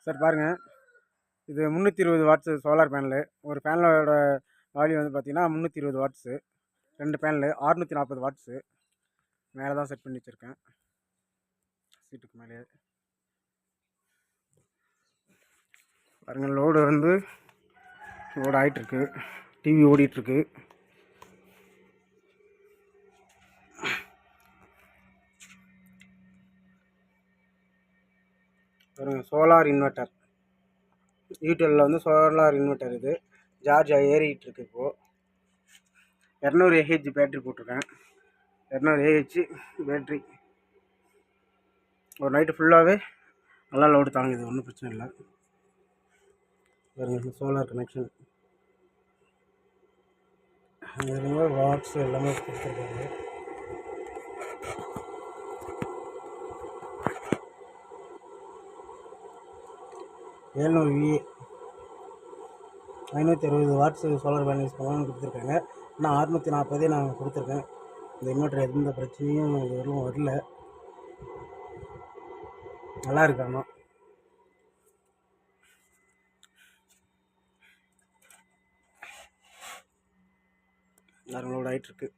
Sir பாருங்கள், இது 320 watts solar panel. ஒரு பேனலோட வால்யூ வந்து பார்த்தீங்கன்னா 320 வாட்ஸு. 2 panel 640 watts. மேலே தான் செட் பண்ணி வச்சுருக்கேன், சீட்டுக்கு மேலே. பாருங்கள், லோடு வந்து லோடு ஆகிட்டுருக்கு, டிவி ஓடிட்டுருக்கு. பாருங்கள், சோலார் இன்வெர்ட்டர். யூடிஎல்லில் வந்து சோலார் இன்வெர்ட்டர். இது சார்ஜ் ஏறிக்கிட்டு இருக்கு. இப்போது 200 AH பேட்ரி போட்டிருக்கேன். 200 AH பேட்ரி ஒரு நைட்டு ஃபுல்லாகவே நல்லா லோடு தாங்குது, ஒன்றும் பிரச்சனை இல்லை. பாருங்க, சோலார் கனெக்ஷன் வாட்ஸ் எல்லாமே கொடுத்துருக்காங்க. VA 560 watts solar panel use பண்ணலாம்னு கொடுத்துருக்காங்க. ஆனால் 640 நான் கொடுத்துருக்கேன். இந்த இன்வெர்ட்டர் எந்த பிரச்சனையும் இது வரலும் வரல, நல்லா இருக்கு. ஆனால் லோட் ஆகிட்டுருக்கு.